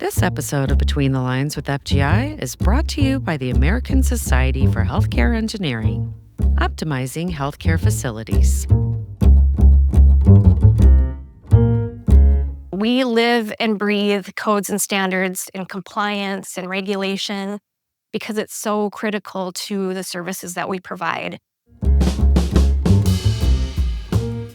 This episode of Between the Lines with FGI is brought to you by the American Society for Healthcare Engineering, optimizing healthcare facilities. We live and breathe codes and standards and compliance and regulation because it's so critical to the services that we provide.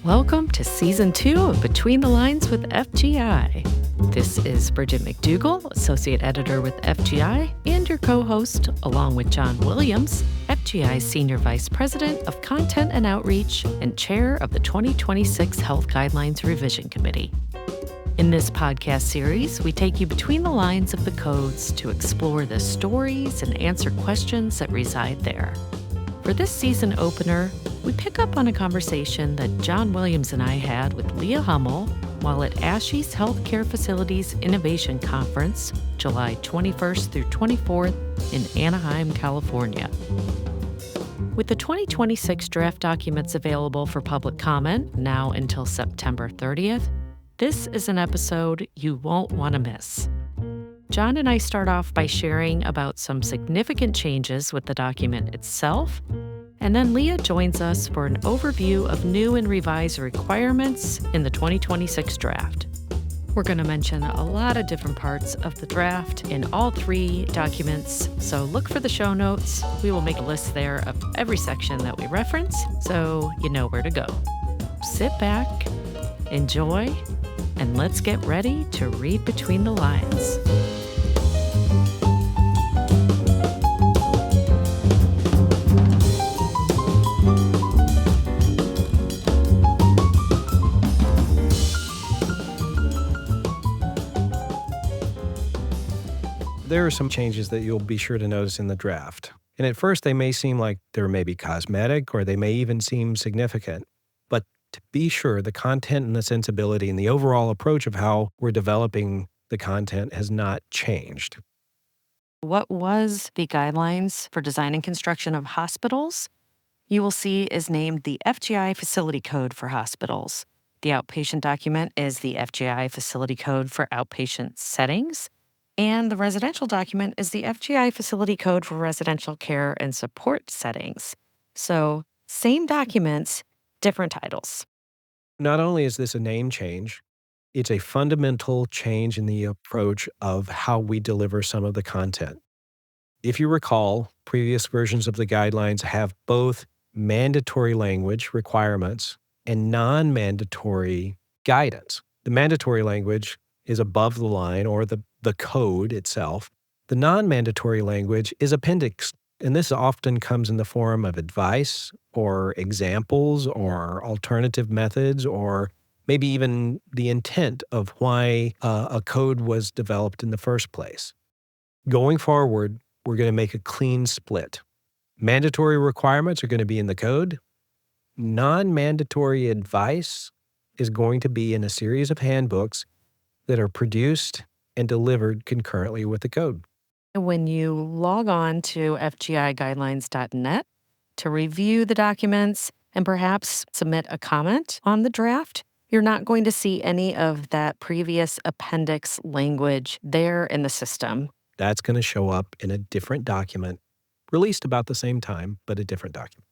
Welcome to Season 2 of Between the Lines with FGI. This is Bridget McDougall, Associate Editor with FGI, and your co-host, along with John Williams, FGI's Senior Vice President of Content and Outreach and Chair of the 2026 Health Guidelines Revision Committee. In this podcast series, we take you between the lines of the codes to explore the stories and answer questions that reside there. For this season opener, we pick up on a conversation that John Williams and I had with Leah Hummel while at ASHE's Healthcare Facilities Innovation Conference, July 21st through 24th in Anaheim, California. With the 2026 draft documents available for public comment now until September 30th, this is an episode you won't want to miss. John and I start off by sharing about some significant changes with the document itself, and then Leah joins us for an overview of new and revised requirements in the 2026 draft. We're going to mention a lot of different parts of the draft in all three documents, so look for the show notes. We will make a list there of every section that we reference, so you know where to go. Sit back, enjoy, and let's get ready to read between the lines. There are some changes that you'll be sure to notice in the draft. And at first, they may seem like they're maybe cosmetic or they may even seem significant. But to be sure, the content and the sensibility and the overall approach of how we're developing the content has not changed. What was the guidelines for design and construction of hospitals? You will see is named the FGI Facility Code for hospitals. The outpatient document is the FGI Facility Code for outpatient settings. And the residential document is the FGI Facility Code for residential care and support settings. So, same documents, different titles. Not only is this a name change, it's a fundamental change in the approach of how we deliver some of the content. If you recall, previous versions of the guidelines have both mandatory language requirements and non-mandatory guidance. The mandatory language is above the line or the code itself. The non-mandatory language is appendix, and this often comes in the form of advice or examples or alternative methods or maybe even the intent of why a code was developed in the first place. Going forward, we're going to make a clean split. Mandatory requirements are going to be in the code. Non-mandatory advice is going to be in a series of handbooks that are produced and delivered concurrently with the code. When you log on to fgiguidelines.net to review the documents and perhaps submit a comment on the draft, you're not going to see any of that previous appendix language there in the system. That's going to show up in a different document, released about the same time, but a different document.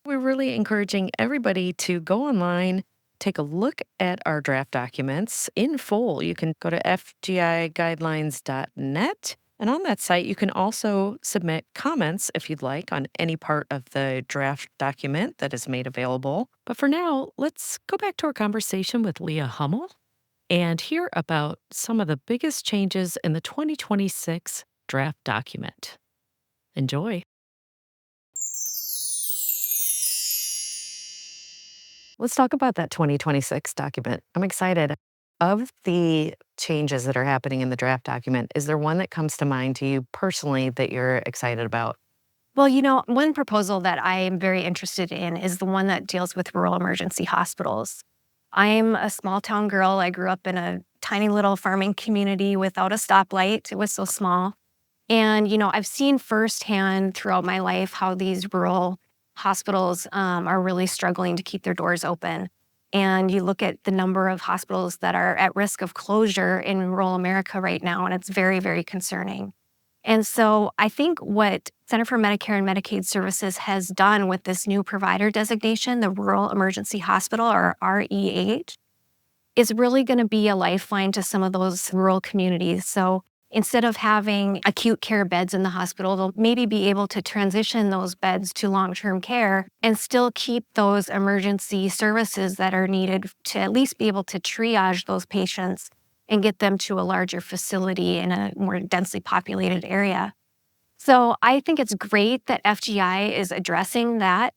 We're really encouraging everybody to go online, take a look at our draft documents in full. You can go to fgiguidelines.net, and on that site, you can also submit comments if you'd like on any part of the draft document that is made available. But for now, let's go back to our conversation with Leah Hummel and hear about some of the biggest changes in the 2026 draft document. Enjoy. Let's talk about that 2026 document. I'm excited. Of the changes that are happening in the draft document, is there one that comes to mind to you personally that you're excited about? Well, one proposal that I am very interested in is the one that deals with rural emergency hospitals. I'm a small town girl. I grew up in a tiny little farming community without a stoplight. It was so small. And, I've seen firsthand throughout my life how these rural hospitals are really struggling to keep their doors open. And you look at the number of hospitals that are at risk of closure in rural America right now, and it's very, very concerning. And so I think what Center for Medicare and Medicaid Services has done with this new provider designation, the Rural Emergency Hospital, or REH, is really going to be a lifeline to some of those rural communities. So instead of having acute care beds in the hospital, they'll maybe be able to transition those beds to long-term care and still keep those emergency services that are needed to at least be able to triage those patients and get them to a larger facility in a more densely populated area. So I think it's great that FGI is addressing that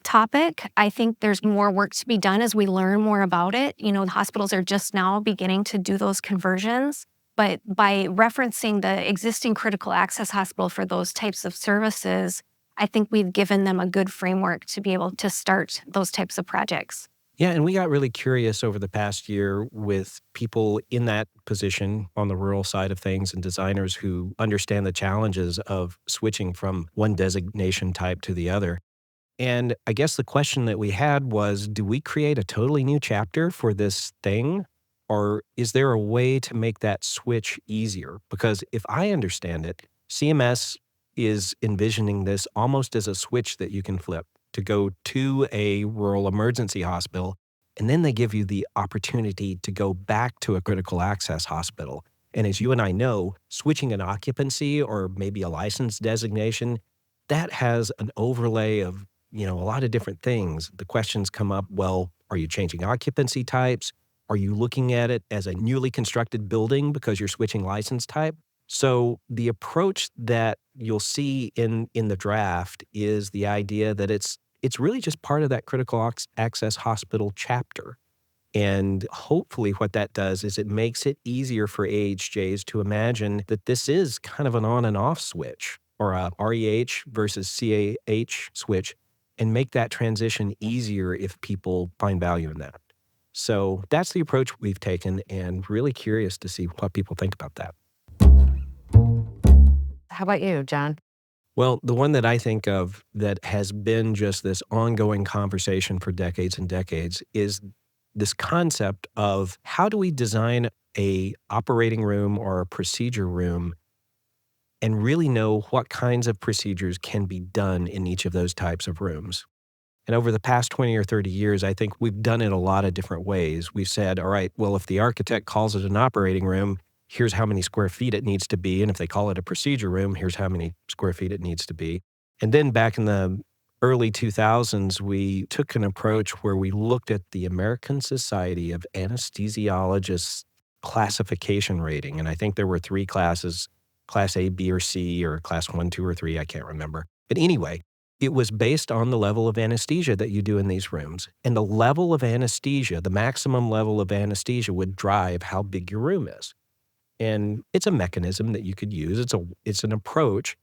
topic. I think there's more work to be done as we learn more about it. The hospitals are just now beginning to do those conversions. But by referencing the existing critical access hospital for those types of services, I think we've given them a good framework to be able to start those types of projects. Yeah, and we got really curious over the past year with people in that position on the rural side of things and designers who understand the challenges of switching from one designation type to the other. And I guess the question that we had was, do we create a totally new chapter for this thing? Or is there a way to make that switch easier? Because if I understand it, CMS is envisioning this almost as a switch that you can flip to go to a rural emergency hospital, and then they give you the opportunity to go back to a critical access hospital. And as you and I know, switching an occupancy or maybe a license designation, that has an overlay of a lot of different things. The questions come up, well, are you changing occupancy types? Are you looking at it as a newly constructed building because you're switching license type? So the approach that you'll see in the draft is the idea that it's really just part of that critical access hospital chapter. And hopefully what that does is it makes it easier for AHJs to imagine that this is kind of an on and off switch, or a REH versus CAH switch, and make that transition easier if people find value in that. So that's the approach we've taken, and really curious to see what people think about that. How about you, John? Well, the one that I think of that has been just this ongoing conversation for decades and decades is this concept of how do we design a operating room or a procedure room and really know what kinds of procedures can be done in each of those types of rooms. And over the past 20 or 30 years, I think we've done it a lot of different ways. We've said, all right, well, if the architect calls it an operating room, here's how many square feet it needs to be. And if they call it a procedure room, here's how many square feet it needs to be. And then back in the early 2000s, we took an approach where we looked at the American Society of Anesthesiologists classification rating. And I think there were 3 classes, class A, B, or C, or class 1, 2, or 3, I can't remember. But anyway, it was based on the level of anesthesia that you do in these rooms. And the level of anesthesia, the maximum level of anesthesia, would drive how big your room is. And it's a mechanism that you could use. It's an approach,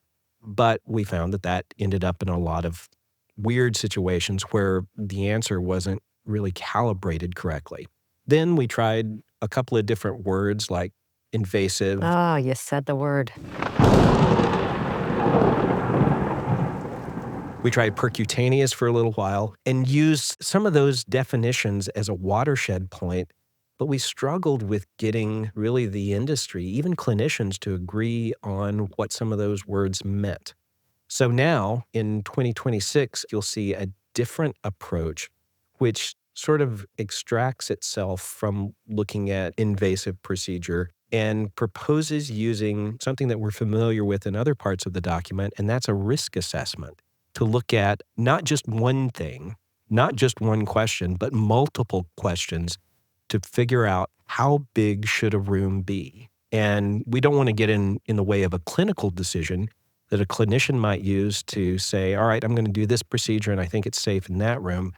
but we found that ended up in a lot of weird situations where the answer wasn't really calibrated correctly. Then we tried a couple of different words like invasive. Oh, you said the word. We tried percutaneous for a little while and used some of those definitions as a watershed point, but we struggled with getting really the industry, even clinicians, to agree on what some of those words meant. So now in 2026, you'll see a different approach, which sort of extracts itself from looking at invasive procedure and proposes using something that we're familiar with in other parts of the document, and that's a risk assessment, to look at not just one thing, not just one question, but multiple questions to figure out how big should a room be. And we don't want to get in the way of a clinical decision that a clinician might use to say, all right, I'm going to do this procedure and I think it's safe in that room,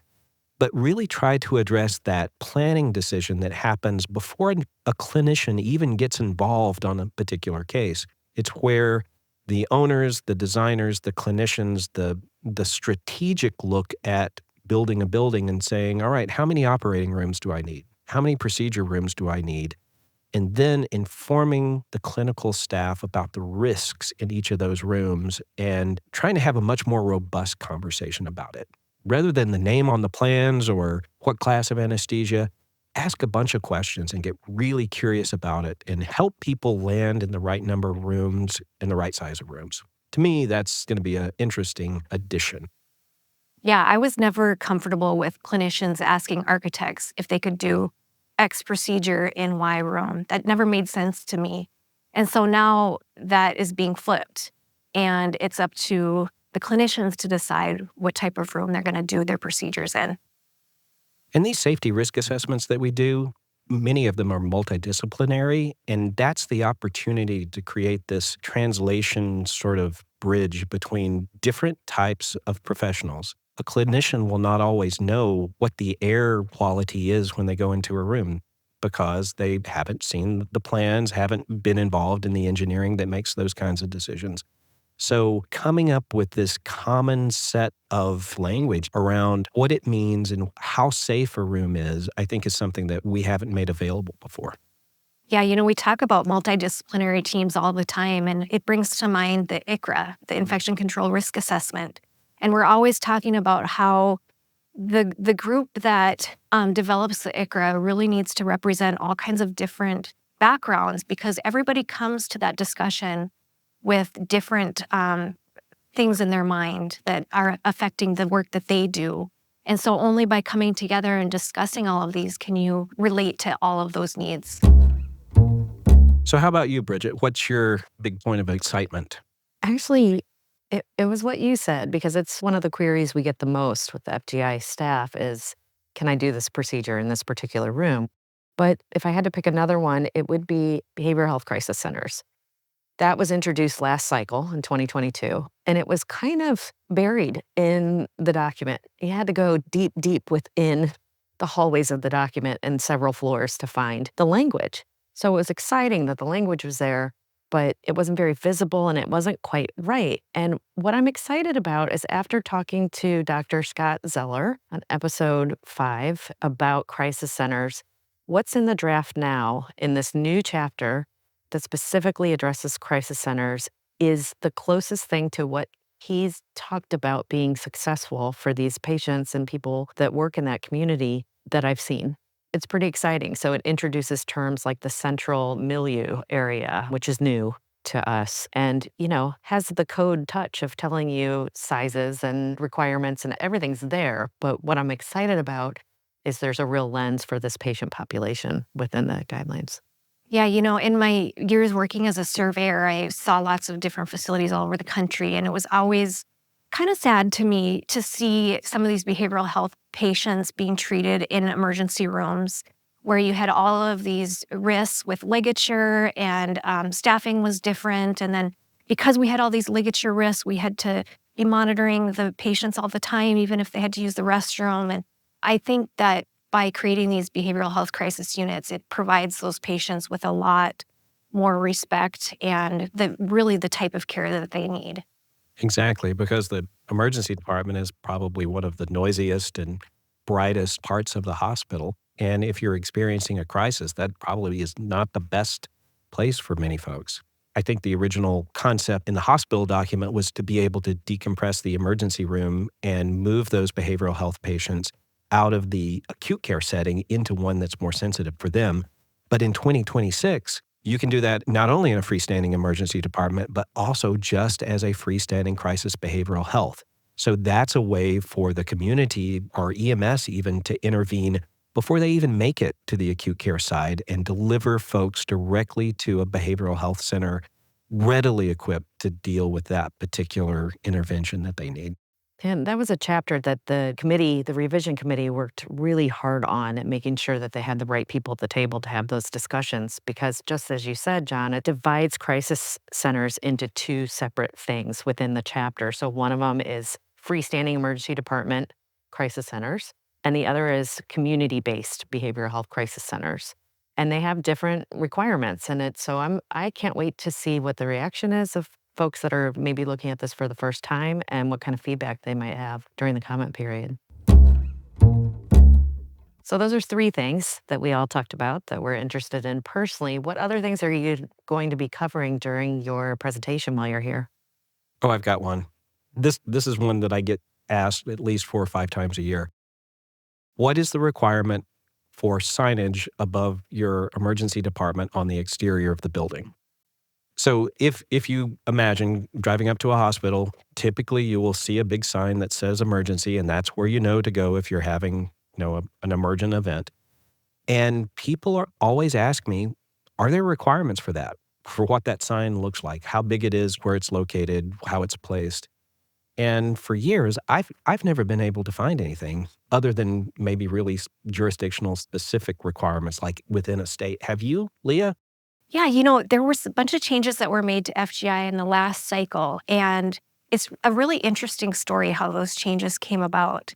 but really try to address that planning decision that happens before a clinician even gets involved on a particular case. It's where the owners, the designers, the clinicians, the strategic look at building a building and saying, all right, how many operating rooms do I need? How many procedure rooms do I need? And then informing the clinical staff about the risks in each of those rooms and trying to have a much more robust conversation about it. Rather than the name on the plans or what class of anesthesia, ask a bunch of questions and get really curious about it and help people land in the right number of rooms and the right size of rooms. To me, that's going to be an interesting addition. Yeah, I was never comfortable with clinicians asking architects if they could do X procedure in Y room. That never made sense to me. And so now that is being flipped, and it's up to the clinicians to decide what type of room they're going to do their procedures in. And these safety risk assessments that we do, many of them are multidisciplinary, and that's the opportunity to create this translation sort of bridge between different types of professionals. A clinician will not always know what the air quality is when they go into a room because they haven't seen the plans, haven't been involved in the engineering that makes those kinds of decisions. So coming up with this common set of language around what it means and how safe a room is, I think is something that we haven't made available before. Yeah, we talk about multidisciplinary teams all the time, and it brings to mind the ICRA, the Infection Control Risk Assessment. And we're always talking about how the group that develops the ICRA really needs to represent all kinds of different backgrounds, because everybody comes to that discussion with different things in their mind that are affecting the work that they do. And so only by coming together and discussing all of these can you relate to all of those needs. So how about you, Bridget? What's your big point of excitement? Actually, it was what you said, because it's one of the queries we get the most with the FGI staff is, can I do this procedure in this particular room? But if I had to pick another one, it would be behavioral health crisis centers. That was introduced last cycle in 2022, and it was kind of buried in the document. You had to go deep, deep within the hallways of the document and several floors to find the language. So it was exciting that the language was there, but it wasn't very visible and it wasn't quite right. And what I'm excited about is after talking to Dr. Scott Zeller on episode 5 about crisis centers, what's in the draft now in this new chapter that specifically addresses crisis centers is the closest thing to what he's talked about being successful for these patients and people that work in that community that I've seen. It's pretty exciting. So it introduces terms like the central milieu area, which is new to us, and, has the code touch of telling you sizes and requirements and everything's there. But what I'm excited about is there's a real lens for this patient population within the guidelines. Yeah, in my years working as a surveyor, I saw lots of different facilities all over the country, and it was always kind of sad to me to see some of these behavioral health patients being treated in emergency rooms where you had all of these risks with ligature and staffing was different. And then because we had all these ligature risks, we had to be monitoring the patients all the time, even if they had to use the restroom. And I think that by creating these behavioral health crisis units, it provides those patients with a lot more respect and really the type of care that they need. Exactly, because the emergency department is probably one of the noisiest and brightest parts of the hospital. And if you're experiencing a crisis, that probably is not the best place for many folks. I think the original concept in the hospital document was to be able to decompress the emergency room and move those behavioral health patients out of the acute care setting into one that's more sensitive for them. But in 2026, you can do that not only in a freestanding emergency department, but also just as a freestanding crisis behavioral health. So that's a way for the community or EMS even to intervene before they even make it to the acute care side and deliver folks directly to a behavioral health center readily equipped to deal with that particular intervention that they need. And that was a chapter that the revision committee worked really hard on at making sure that they had the right people at the table to have those discussions. Because just as you said, John, it divides crisis centers into two separate things within the chapter. So one of them is freestanding emergency department crisis centers, and the other is community-based behavioral health crisis centers. And they have different requirements. And I can't wait to see what the reaction is of folks that are maybe looking at this for the first time and what kind of feedback they might have during the comment period. So those are 3 things that we all talked about that we're interested in personally. What other things are you going to be covering during your presentation while you're here? Oh, I've got one. This is one that I get asked at least 4 or 5 times a year. What is the requirement for signage above your emergency department on the exterior of the building? So if you imagine driving up to a hospital, typically you will see a big sign that says emergency, and that's where you know to go if you're having, an emergent event. And people are always ask me, are there requirements for that? For what that sign looks like, how big it is, where it's located, how it's placed. And for years, I've never been able to find anything other than maybe really jurisdictional specific requirements like within a state. Have you, Leah? Yeah, there was a bunch of changes that were made to FGI in the last cycle, and it's a really interesting story how those changes came about.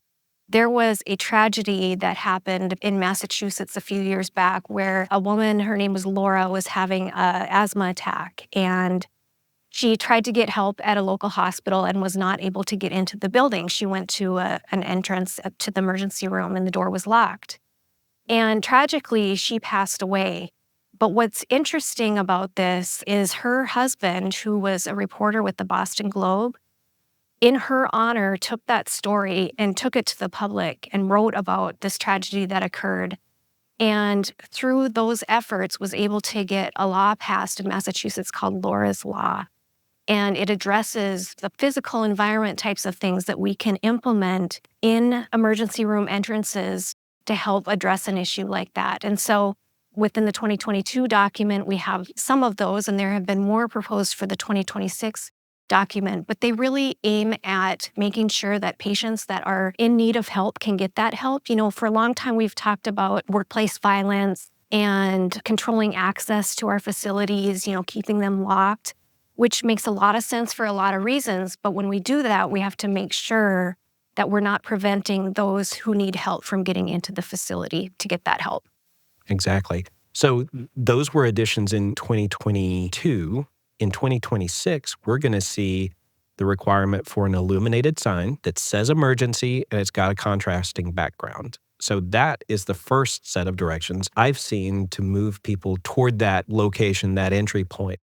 There was a tragedy that happened in Massachusetts a few years back where a woman, her name was Laura, was having an asthma attack, and she tried to get help at a local hospital and was not able to get into the building. She went to an entrance up to the emergency room and the door was locked. And tragically, she passed away. But what's interesting about this is her husband, who was a reporter with the Boston Globe, in her honor, took that story and took it to the public and wrote about this tragedy that occurred. And through those efforts was able to get a law passed in Massachusetts called Laura's Law. And it addresses the physical environment types of things that we can implement in emergency room entrances to help address an issue like that. And so within the 2022 document, we have some of those, and there have been more proposed for the 2026 document, but they really aim at making sure that patients that are in need of help can get that help. For a long time, we've talked about workplace violence and controlling access to our facilities, keeping them locked, which makes a lot of sense for a lot of reasons. But when we do that, we have to make sure that we're not preventing those who need help from getting into the facility to get that help. Exactly. So those were additions in 2022. In 2026, we're going to see the requirement for an illuminated sign that says emergency and it's got a contrasting background. So that is the first set of directions I've seen to move people toward that location, that entry point.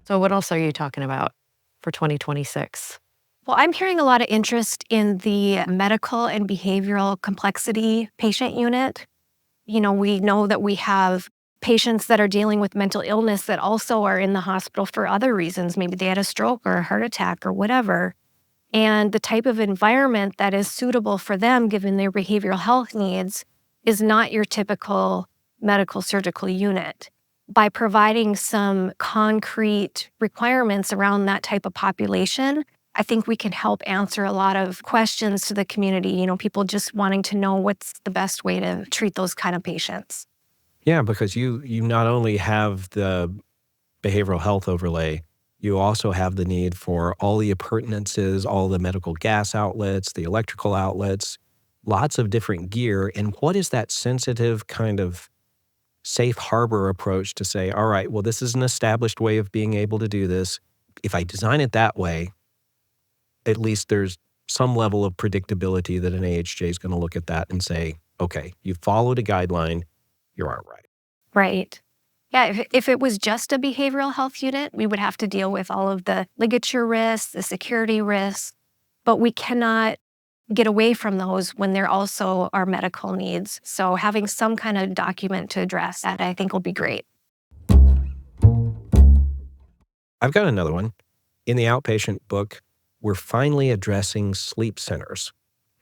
So what else are you talking about for 2026? Well, I'm hearing a lot of interest in the medical and behavioral complexity patient unit. We know that we have patients that are dealing with mental illness that also are in the hospital for other reasons. Maybe they had a stroke or a heart attack or whatever. And the type of environment that is suitable for them, given their behavioral health needs, is not your typical medical surgical unit. By providing some concrete requirements around that type of population, I think we can help answer a lot of questions to the community, people just wanting to know what's the best way to treat those kind of patients. Yeah, because you not only have the behavioral health overlay, you also have the need for all the appurtenances, all the medical gas outlets, the electrical outlets, lots of different gear. And what is that sensitive kind of safe harbor approach to say, all right, well, this is an established way of being able to do this. If I design it that way, at least there's some level of predictability that an AHJ is going to look at that and say, okay, you followed a guideline, you're all right. Right. Yeah, if it was just a behavioral health unit, we would have to deal with all of the ligature risks, the security risks, but we cannot get away from those when there also are medical needs. So having some kind of document to address that, I think, will be great. I've got another one. In the outpatient book, we're finally addressing sleep centers.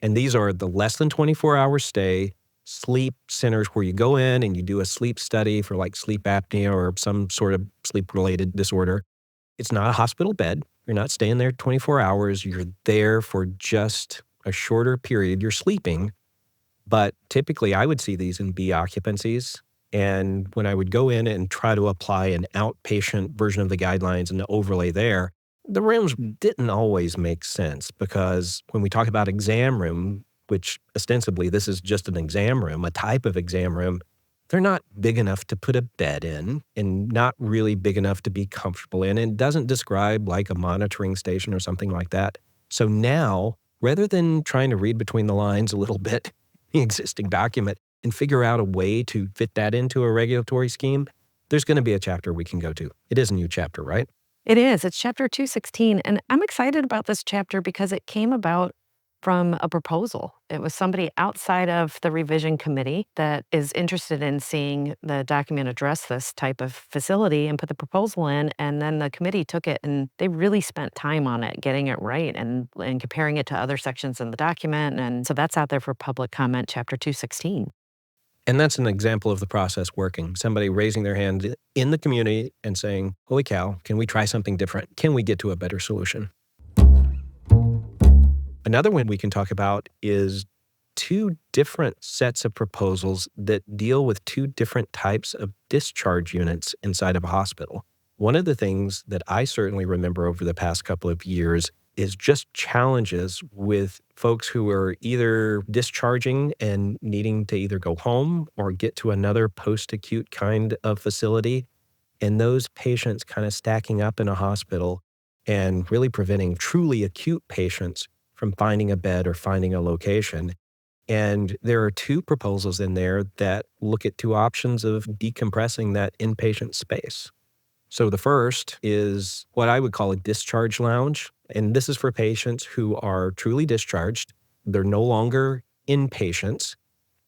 And these are the less than 24-hour stay sleep centers where you go in and you do a sleep study for like sleep apnea or some sort of sleep-related disorder. It's not a hospital bed. You're not staying there 24 hours. You're there for just a shorter period. You're sleeping. But typically, I would see these in B occupancies. And when I would go in and try to apply an outpatient version of the guidelines and the overlay there, the rooms didn't always make sense because when we talk about exam room, which ostensibly this is just an exam room, a type of exam room, they're not big enough to put a bed in and not really big enough to be comfortable in. And it doesn't describe like a monitoring station or something like that. So now, rather than trying to read between the lines a little bit, the existing document, and figure out a way to fit that into a regulatory scheme, there's going to be a chapter we can go to. It is a new chapter, right? It is. It's chapter 216. And I'm excited about this chapter because it came about from a proposal. It was somebody outside of the revision committee that is interested in seeing the document address this type of facility and put the proposal in. And then the committee took it and they really spent time on it, getting it right and comparing it to other sections in the document. And so that's out there for public comment, chapter 216. And that's an example of the process working. Somebody raising their hand in the community and saying, holy cow, can we try something different? Can we get to a better solution? Another one we can talk about is two different sets of proposals that deal with two different types of discharge units inside of a hospital. One of the things that I certainly remember over the past couple of years is just challenges with folks who are either discharging and needing to either go home or get to another post-acute kind of facility, and those patients kind of stacking up in a hospital and really preventing truly acute patients from finding a bed or finding a location. And there are two proposals in there that look at two options of decompressing that inpatient space. So the first is what I would call a discharge lounge. And this is for patients who are truly discharged. They're no longer inpatients.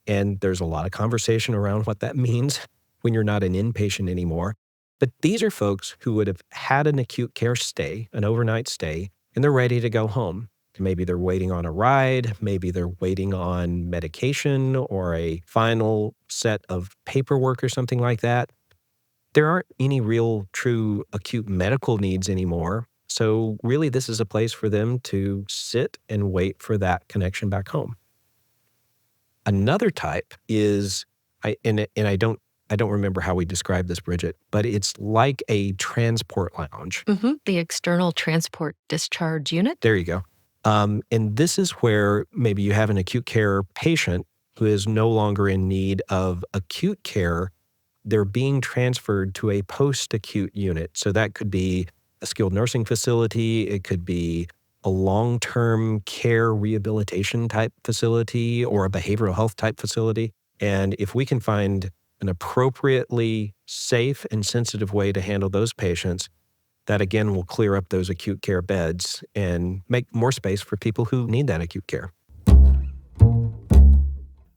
And there's a lot of conversation around what that means when you're not an inpatient anymore. But these are folks who would have had an acute care stay, an overnight stay, and they're ready to go home. Maybe they're waiting on a ride. Maybe they're waiting on medication or a final set of paperwork or something like that. There aren't any real true acute medical needs anymore. So really, this is a place for them to sit and wait for that connection back home. Another type is, I don't remember how we describe this, Bridget, but it's like a transport lounge. Mm-hmm. The external transport discharge unit. There you go. And this is where maybe you have an acute care patient who is no longer in need of acute care. They're being transferred to a post-acute unit. So that could be a skilled nursing facility. It could be a long-term care rehabilitation type facility or a behavioral health type facility. And if we can find an appropriately safe and sensitive way to handle those patients, that again will clear up those acute care beds and make more space for people who need that acute care.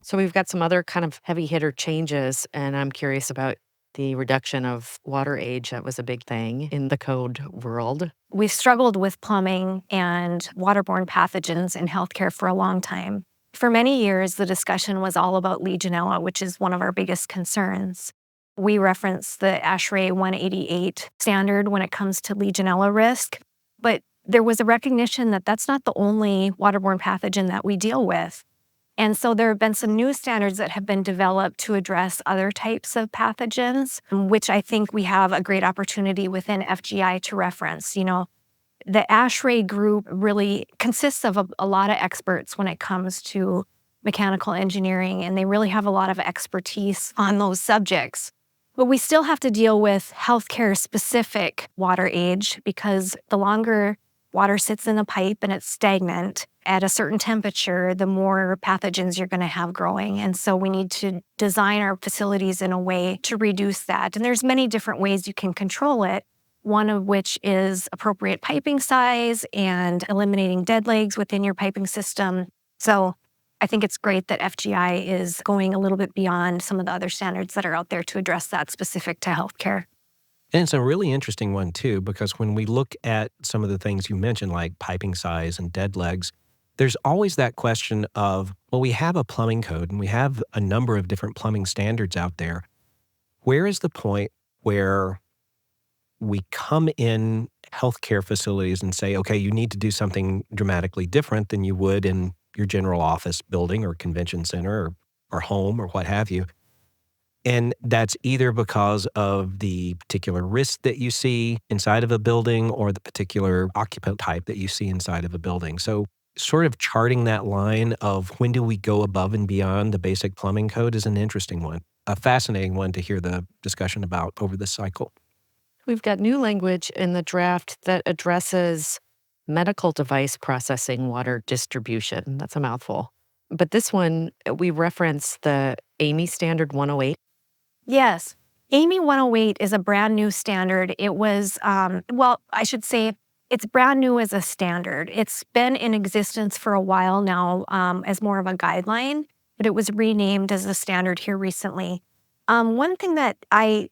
So we've got some other kind of heavy hitter changes, and I'm curious about the reduction of water age. That was a big thing in the code world. We've struggled with plumbing and waterborne pathogens in healthcare for a long time. For many years, the discussion was all about Legionella, which is one of our biggest concerns. We reference the ASHE 188 standard when it comes to Legionella risk, but there was a recognition that that's not the only waterborne pathogen that we deal with. And so there have been some new standards that have been developed to address other types of pathogens, which I think we have a great opportunity within FGI to reference. You know, the ASHE group really consists of a lot of experts when it comes to mechanical engineering, and they really have a lot of expertise on those subjects. But we still have to deal with healthcare-specific water age because the longer water sits in a pipe and it's stagnant at a certain temperature, the more pathogens you're going to have growing. And so we need to design our facilities in a way to reduce that. And there's many different ways you can control it, one of which is appropriate piping size and eliminating dead legs within your piping system. So I think it's great that FGI is going a little bit beyond some of the other standards that are out there to address that specific to healthcare. And it's a really interesting one, too, because when we look at some of the things you mentioned, like piping size and dead legs, there's always that question of, well, we have a plumbing code and we have a number of different plumbing standards out there. Where is the point where we come in healthcare facilities and say, okay, you need to do something dramatically different than you would in your general office building or convention center or home or what have you? And that's either because of the particular risk that you see inside of a building or the particular occupant type that you see inside of a building. So sort of charting that line of when do we go above and beyond the basic plumbing code is an interesting one, a fascinating one to hear the discussion about over this cycle. We've got new language in the draft that addresses medical device processing water distribution. That's a mouthful. But this one, we reference the AMI Standard 108. Yes. AAMI 108 is a brand new standard. It was, I should say it's brand new as a standard. It's been in existence for a while now as more of a guideline, but it was renamed as a standard here recently. One thing that I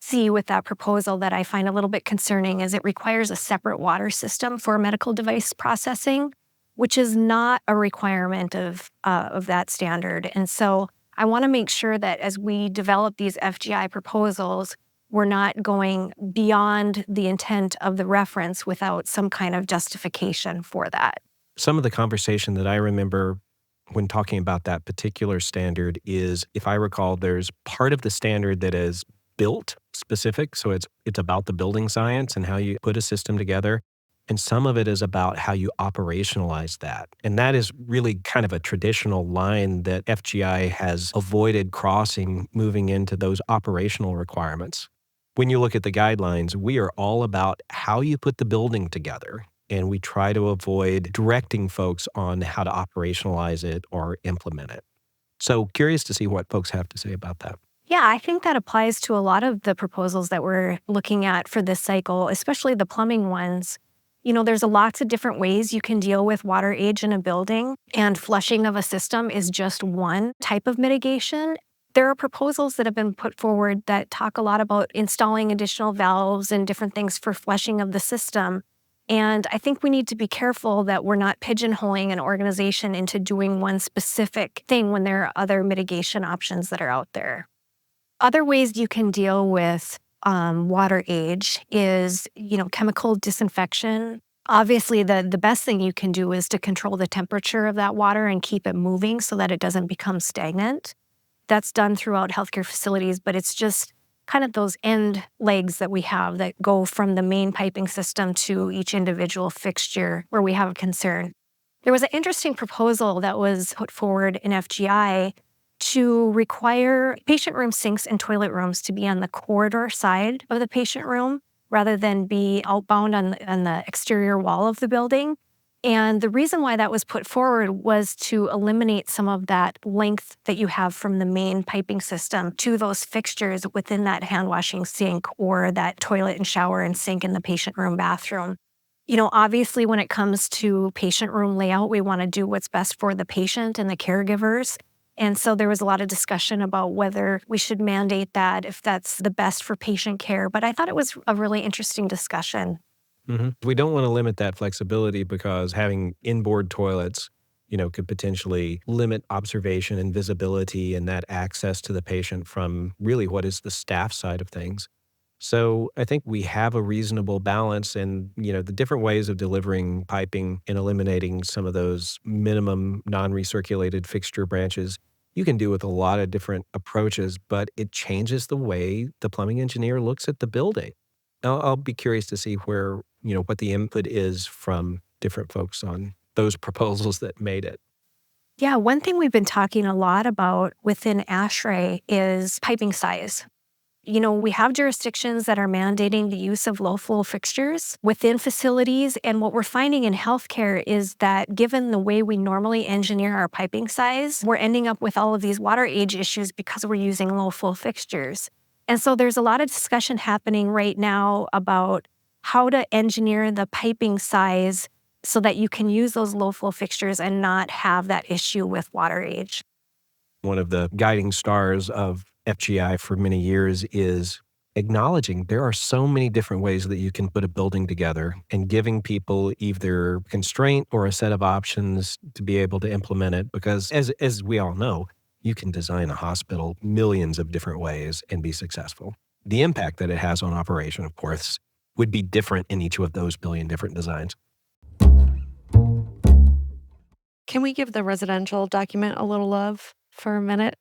see with that proposal that I find a little bit concerning is it requires a separate water system for medical device processing, which is not a requirement of that standard. And so I want to make sure that as we develop these FGI proposals, we're not going beyond the intent of the reference without some kind of justification for that. Some of the conversation that I remember when talking about that particular standard is, if I recall, there's part of the standard that is built specific. So it's about the building science and how you put a system together. And some of it is about how you operationalize that. And that is really kind of a traditional line that FGI has avoided crossing, moving into those operational requirements. When you look at the guidelines, we are all about how you put the building together. And we try to avoid directing folks on how to operationalize it or implement it. So curious to see what folks have to say about that. Yeah, I think that applies to a lot of the proposals that we're looking at for this cycle, especially the plumbing ones. There's lots of different ways you can deal with water age in a building, and flushing of a system is just one type of mitigation. There are proposals that have been put forward that talk a lot about installing additional valves and different things for flushing of the system. And I think we need to be careful that we're not pigeonholing an organization into doing one specific thing when there are other mitigation options that are out there. Other ways you can deal with water age is, chemical disinfection. Obviously, the best thing you can do is to control the temperature of that water and keep it moving so that it doesn't become stagnant. That's done throughout healthcare facilities, but it's just kind of those end legs that we have that go from the main piping system to each individual fixture where we have a concern. There was an interesting proposal that was put forward in FGI to require patient room sinks and toilet rooms to be on the corridor side of the patient room rather than be outbound on the exterior wall of the building. And the reason why that was put forward was to eliminate some of that length that you have from the main piping system to those fixtures within that hand washing sink or that toilet and shower and sink in the patient room bathroom. Obviously, when it comes to patient room layout, we want to do what's best for the patient and the caregivers. And so there was a lot of discussion about whether we should mandate that, if that's the best for patient care. But I thought it was a really interesting discussion. Mm-hmm. We don't want to limit that flexibility because having inboard toilets, could potentially limit observation and visibility and that access to the patient from really what is the staff side of things. So I think we have a reasonable balance in, the different ways of delivering piping and eliminating some of those minimum non-recirculated fixture branches. You can do with a lot of different approaches, but it changes the way the plumbing engineer looks at the building. I'll be curious to see where, what the input is from different folks on those proposals that made it. Yeah, one thing we've been talking a lot about within ASHE is piping size. We have jurisdictions that are mandating the use of low flow fixtures within facilities. And what we're finding in healthcare is that given the way we normally engineer our piping size, we're ending up with all of these water age issues because we're using low flow fixtures. And so there's a lot of discussion happening right now about how to engineer the piping size so that you can use those low flow fixtures and not have that issue with water age. One of the guiding stars of FGI for many years is acknowledging there are so many different ways that you can put a building together and giving people either constraint or a set of options to be able to implement it. Because as we all know, you can design a hospital millions of different ways and be successful. The impact that it has on operation, of course, would be different in each of those billion different designs. Can we give the residential document a little love for a minute?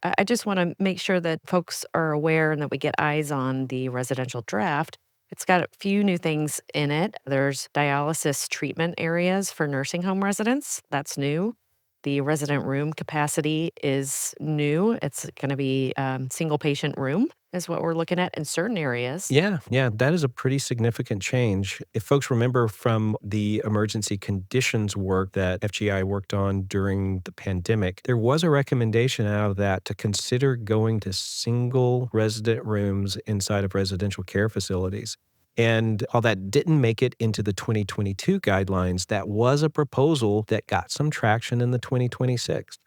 I just want to make sure that folks are aware and that we get eyes on the residential draft. It's got a few new things in it. There's dialysis treatment areas for nursing home residents. That's new. The resident room capacity is new. It's going to be single patient room is what we're looking at in certain areas. Yeah, that is a pretty significant change. If folks remember from the emergency conditions work that FGI worked on during the pandemic, there was a recommendation out of that to consider going to single resident rooms inside of residential care facilities. And while that didn't make it into the 2022 guidelines, that was a proposal that got some traction in the 2026.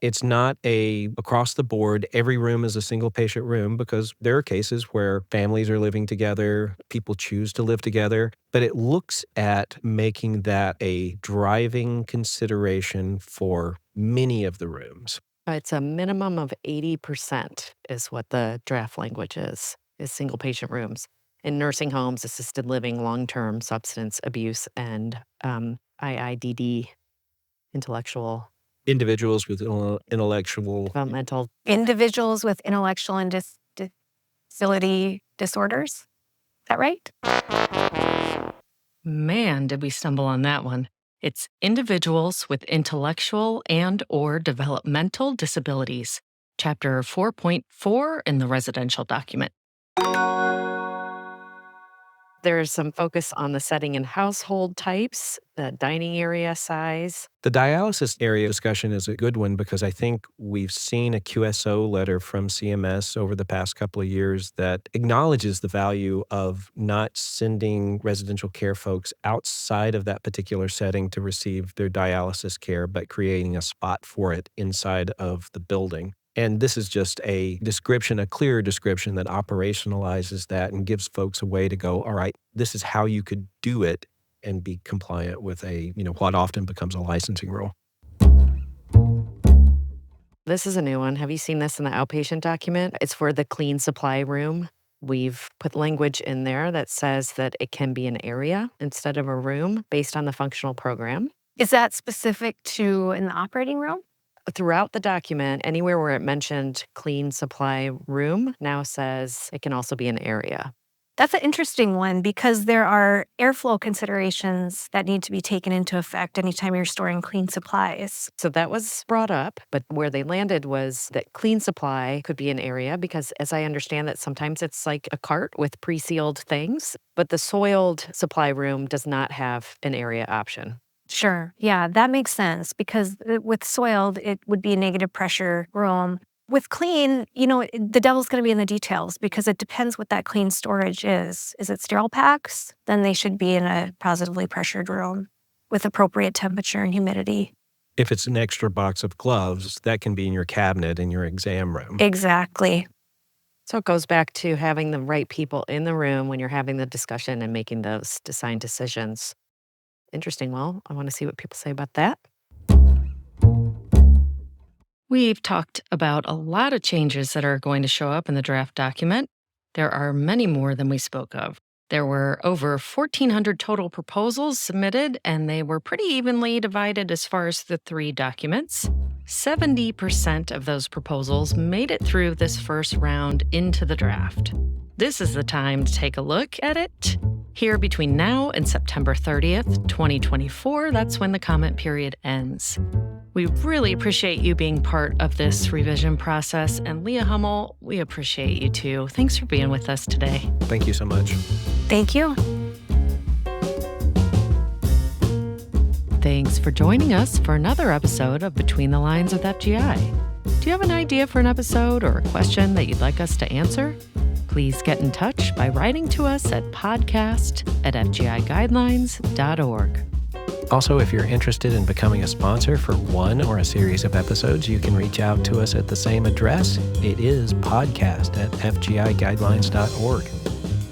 It's not across the board, every room is a single patient room, because there are cases where families are living together, people choose to live together, but it looks at making that a driving consideration for many of the rooms. It's a minimum of 80% is what the draft language is single patient rooms. In nursing homes, assisted living, long-term substance abuse, and IIDD, intellectual Individuals with intellectual developmental. Individuals with intellectual and disability disorders. Is that right? Man, did we stumble on that one. It's individuals with intellectual and or developmental disabilities. Chapter 4.4 in the residential document. There's some focus on the setting and household types, the dining area size. The dialysis area discussion is a good one, because I think we've seen a QSO letter from CMS over the past couple of years that acknowledges the value of not sending residential care folks outside of that particular setting to receive their dialysis care, but creating a spot for it inside of the building. And this is just a description, a clear description that operationalizes that and gives folks a way to go, all right, this is how you could do it and be compliant with what often becomes a licensing rule. This is a new one. Have you seen this in the outpatient document? It's for the clean supply room. We've put language in there that says that it can be an area instead of a room based on the functional program. Is that specific to in the operating room? Throughout the document, anywhere where it mentioned clean supply room now says it can also be an area. That's an interesting one, because there are airflow considerations that need to be taken into effect anytime you're storing clean supplies. So that was brought up, but where they landed was that clean supply could be an area, because as I understand that sometimes it's like a cart with pre-sealed things, but the soiled supply room does not have an area option. Sure. Yeah, that makes sense, because with soiled, it would be a negative pressure room. With clean, the devil's going to be in the details, because it depends what that clean storage is. Is it sterile packs? Then they should be in a positively pressured room with appropriate temperature and humidity. If it's an extra box of gloves, that can be in your cabinet in your exam room. Exactly. So it goes back to having the right people in the room when you're having the discussion and making those design decisions. Interesting. Well, I want to see what people say about that. We've talked about a lot of changes that are going to show up in the draft document. There are many more than we spoke of. There were over 1,400 total proposals submitted, and they were pretty evenly divided as far as the three documents. 70% of those proposals made it through this first round into the draft. This is the time to take a look at it. Here between now and September 30th, 2024, that's when the comment period ends. We really appreciate you being part of this revision process. And Leah Hummel, we appreciate you too. Thanks for being with us today. Thank you so much. Thank you. Thanks for joining us for another episode of Between the Lines with FGI. Do you have an idea for an episode or a question that you'd like us to answer? Please get in touch by writing to us at podcast@fgiguidelines.org. Also, if you're interested in becoming a sponsor for one or a series of episodes, you can reach out to us at the same address. It is podcast@fgiguidelines.org.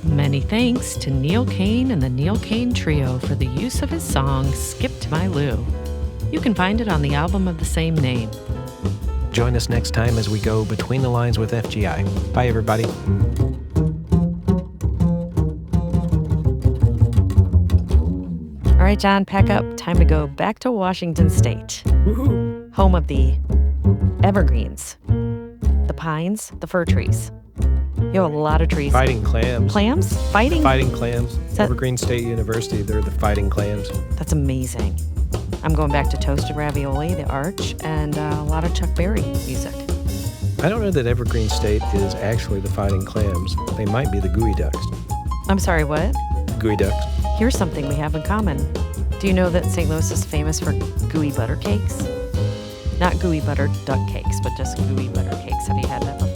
Many thanks to Neil Kane and the Neil Kane Trio for the use of his song, Skip to My Lou. You can find it on the album of the same name. Join us next time as we go Between the Lines with FGI. Bye, everybody. All right, John, pack up. Time to go back to Washington State. Woohoo! Home of the evergreens, the pines, the fir trees. You have a lot of trees. Fighting clams. Clams? Fighting? Fighting clams. Evergreen State University, they're the fighting clams. That's amazing. I'm going back to toasted ravioli, the Arch, and a lot of Chuck Berry music. I don't know that Evergreen State is actually the Fighting Clams. They might be the Gooey Ducks. I'm sorry, what? Gooey Ducks. Here's something we have in common. Do you know that St. Louis is famous for gooey butter cakes? Not gooey butter duck cakes, but just gooey butter cakes. Have you had that before?